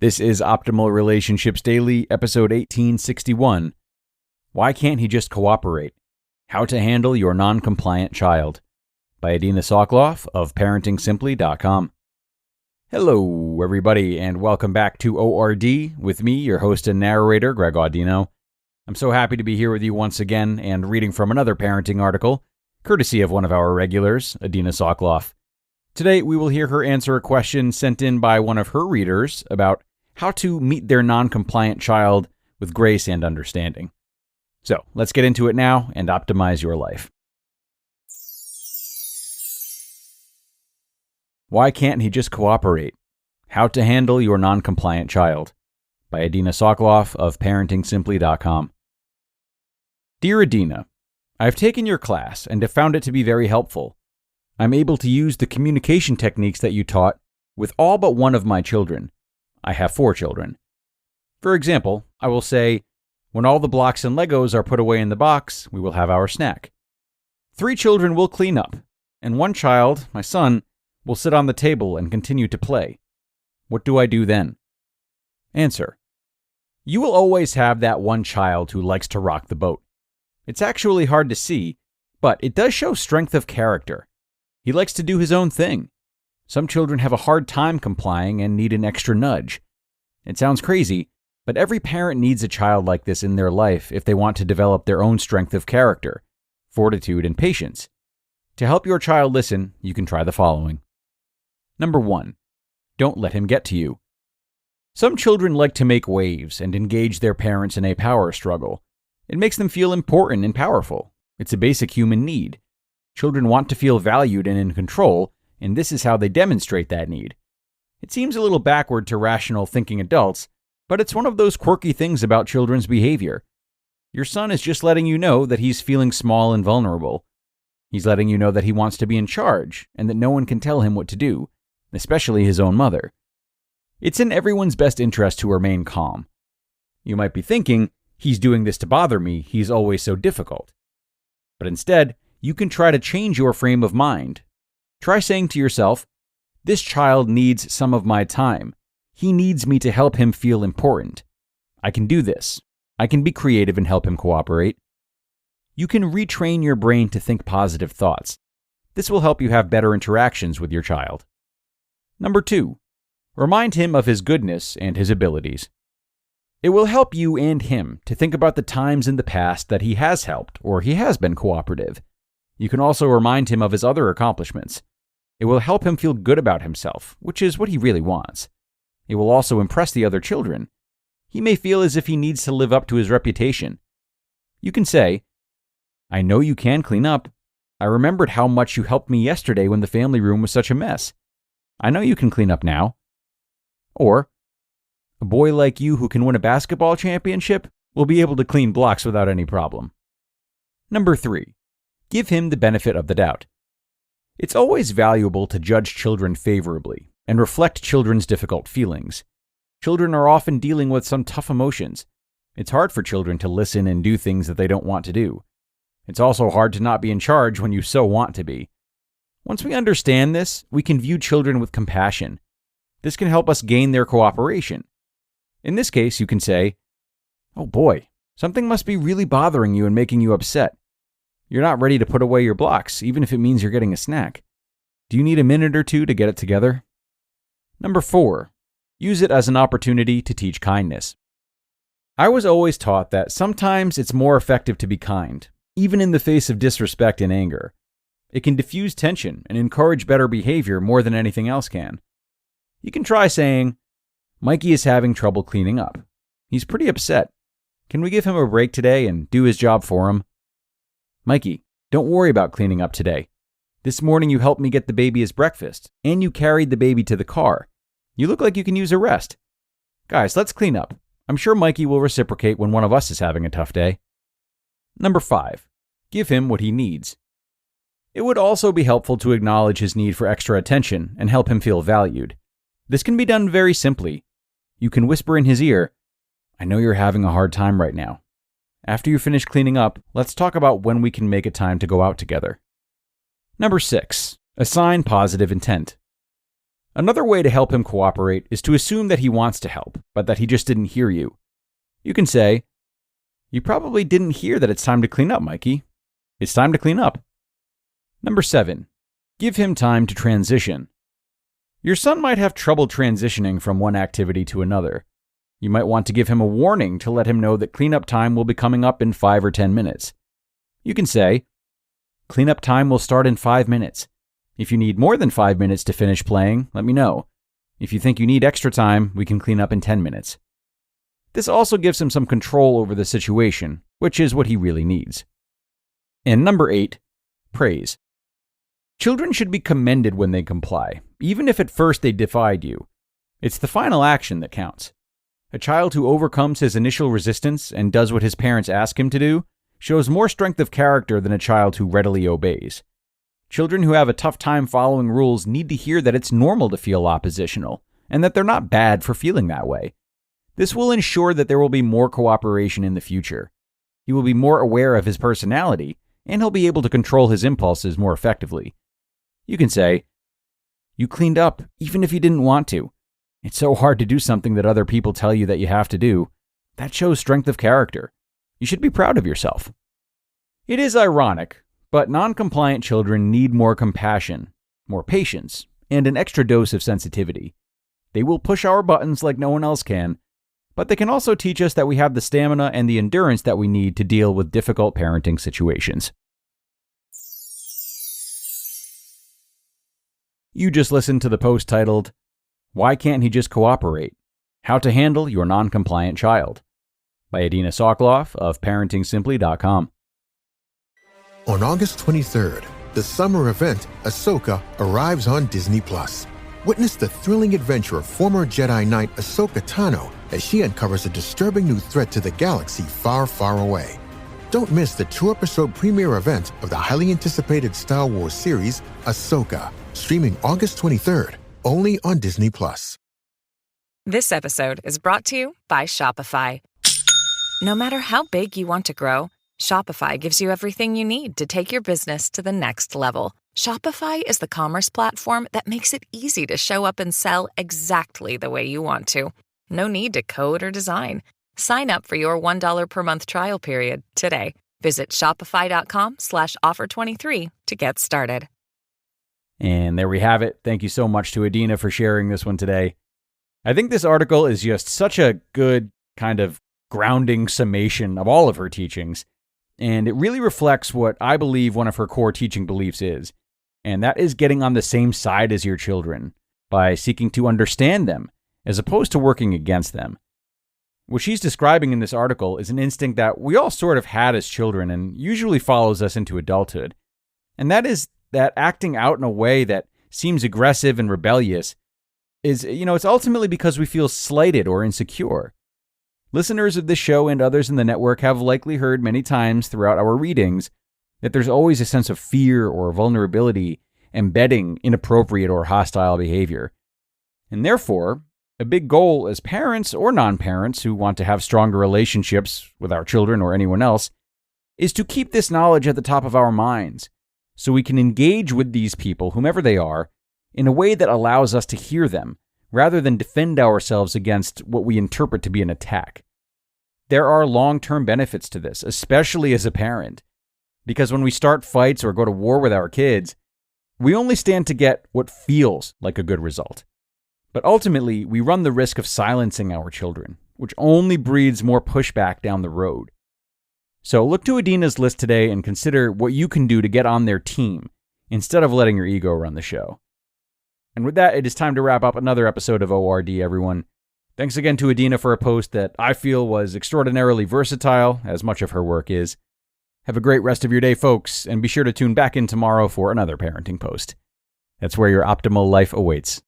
This is Optimal Relationships Daily, episode 1861. Why Can't He Just Cooperate? How to Handle Your Non-Compliant Child, by Adina Soclof of ParentingSimply.com. Hello, everybody, and welcome back to ORD with me, your host and narrator, Greg Audino. I'm so happy to be here with you once again and reading from another parenting article, courtesy of one of our regulars, Adina Soclof. Today, we will hear her answer a question sent in by one of her readers about how to meet their non-compliant child with grace and understanding. So, let's get into it now and optimize your life. Why Can't He Just Cooperate? How to Handle Your Non-Compliant Child, by Adina Soclof of ParentingSimply.com. Dear Adina, I've taken your class and have found it to be very helpful. I'm able to use the communication techniques that you taught with all but one of my children. I have 4 children. For example, I will say, when all the blocks and Legos are put away in the box, we will have our snack. 3 children will clean up, and 1 child, my son, will sit on the table and continue to play. What do I do then? Answer. You will always have that one child who likes to rock the boat. It's actually hard to see, but it does show strength of character. He likes to do his own thing. Some children have a hard time complying and need an extra nudge. It sounds crazy, but every parent needs a child like this in their life if they want to develop their own strength of character, fortitude, and patience. To help your child listen, you can try the following. Number 1. Don't let him get to you. Some children like to make waves and engage their parents in a power struggle. It makes them feel important and powerful. It's a basic human need. Children want to feel valued and in control, and this is how they demonstrate that need. It seems a little backward to rational thinking adults, but it's one of those quirky things about children's behavior. Your son is just letting you know that he's feeling small and vulnerable. He's letting you know that he wants to be in charge, and that no one can tell him what to do, especially his own mother. It's in everyone's best interest to remain calm. You might be thinking, he's doing this to bother me, he's always so difficult. But instead, you can try to change your frame of mind. Try saying to yourself, this child needs some of my time. He needs me to help him feel important. I can do this. I can be creative and help him cooperate. You can retrain your brain to think positive thoughts. This will help you have better interactions with your child. Number 2, remind him of his goodness and his abilities. It will help you and him to think about the times in the past that he has helped or he has been cooperative. You can also remind him of his other accomplishments. It will help him feel good about himself, which is what he really wants. It will also impress the other children. He may feel as if he needs to live up to his reputation. You can say, I know you can clean up. I remembered how much you helped me yesterday when the family room was such a mess. I know you can clean up now. Or, a boy like you who can win a basketball championship will be able to clean blocks without any problem. Number 3, give him the benefit of the doubt. It's always valuable to judge children favorably and reflect children's difficult feelings. Children are often dealing with some tough emotions. It's hard for children to listen and do things that they don't want to do. It's also hard to not be in charge when you so want to be. Once we understand this, we can view children with compassion. This can help us gain their cooperation. In this case, you can say, oh boy, something must be really bothering you and making you upset. You're not ready to put away your blocks, even if it means you're getting a snack. Do you need a minute or 2 to get it together? Number 4, use it as an opportunity to teach kindness. I was always taught that sometimes it's more effective to be kind, even in the face of disrespect and anger. It can diffuse tension and encourage better behavior more than anything else can. You can try saying, Mikey is having trouble cleaning up. He's pretty upset. Can we give him a break today and do his job for him? Mikey, don't worry about cleaning up today. This morning you helped me get the baby his breakfast, and you carried the baby to the car. You look like you can use a rest. Guys, let's clean up. I'm sure Mikey will reciprocate when one of us is having a tough day. Number 5, give him what he needs. It would also be helpful to acknowledge his need for extra attention and help him feel valued. This can be done very simply. You can whisper in his ear, I know you're having a hard time right now. After you finish cleaning up, let's talk about when we can make a time to go out together. Number 6, assign positive intent. Another way to help him cooperate is to assume that he wants to help, but that he just didn't hear you. You can say, "You probably didn't hear that it's time to clean up, Mikey. It's time to clean up." Number 7. Give him time to transition. Your son might have trouble transitioning from one activity to another. You might want to give him a warning to let him know that cleanup time will be coming up in 5 or 10 minutes. You can say, "Cleanup time will start in 5 minutes. If you need more than 5 minutes to finish playing, let me know. If you think you need extra time, we can clean up in 10 minutes. This also gives him some control over the situation, which is what he really needs. And number 8, praise. Children should be commended when they comply, even if at first they defied you. It's the final action that counts. A child who overcomes his initial resistance and does what his parents ask him to do shows more strength of character than a child who readily obeys. Children who have a tough time following rules need to hear that it's normal to feel oppositional, and that they're not bad for feeling that way. This will ensure that there will be more cooperation in the future. He will be more aware of his personality, and he'll be able to control his impulses more effectively. You can say, "You cleaned up, even if you didn't want to. It's so hard to do something that other people tell you that you have to do. That shows strength of character. You should be proud of yourself." It is ironic, but non-compliant children need more compassion, more patience, and an extra dose of sensitivity. They will push our buttons like no one else can, but they can also teach us that we have the stamina and the endurance that we need to deal with difficult parenting situations. You just listened to the post titled, "Why Can't He Just Cooperate? How to Handle Your Non-Compliant Child?" by Adina Soclof of ParentingSimply.com. On August 23rd, the summer event Ahsoka arrives on Disney+. Witness the thrilling adventure of former Jedi Knight Ahsoka Tano as she uncovers a disturbing new threat to the galaxy far, far away. Don't miss the 2-episode premiere event of the highly anticipated Star Wars series Ahsoka, streaming August 23rd, only on Disney+. This episode is brought to you by Shopify. No matter how big you want to grow, Shopify gives you everything you need to take your business to the next level. Shopify is the commerce platform that makes it easy to show up and sell exactly the way you want to. No need to code or design. Sign up for your $1 per month trial period today. Visit shopify.com/offer23 to get started. And there we have it. Thank you so much to Adina for sharing this one today. I think this article is just such a good kind of grounding summation of all of her teachings. And it really reflects what I believe one of her core teaching beliefs is. And that is getting on the same side as your children by seeking to understand them as opposed to working against them. What she's describing in this article is an instinct that we all sort of had as children and usually follows us into adulthood. And that is that acting out in a way that seems aggressive and rebellious is, it's ultimately because we feel slighted or insecure. Listeners of this show and others in the network have likely heard many times throughout our readings that there's always a sense of fear or vulnerability embedding inappropriate or hostile behavior. And therefore, a big goal as parents or non-parents who want to have stronger relationships with our children or anyone else is to keep this knowledge at the top of our minds so we can engage with these people, whomever they are, in a way that allows us to hear them rather than defend ourselves against what we interpret to be an attack. There are long-term benefits to this, especially as a parent, because when we start fights or go to war with our kids, we only stand to get what feels like a good result. But ultimately, we run the risk of silencing our children, which only breeds more pushback down the road. So look to Adina's list today and consider what you can do to get on their team instead of letting your ego run the show. And with that, it is time to wrap up another episode of ORD, everyone. Thanks again to Adina for a post that I feel was extraordinarily versatile, as much of her work is. Have a great rest of your day, folks, and be sure to tune back in tomorrow for another parenting post. That's where your optimal life awaits.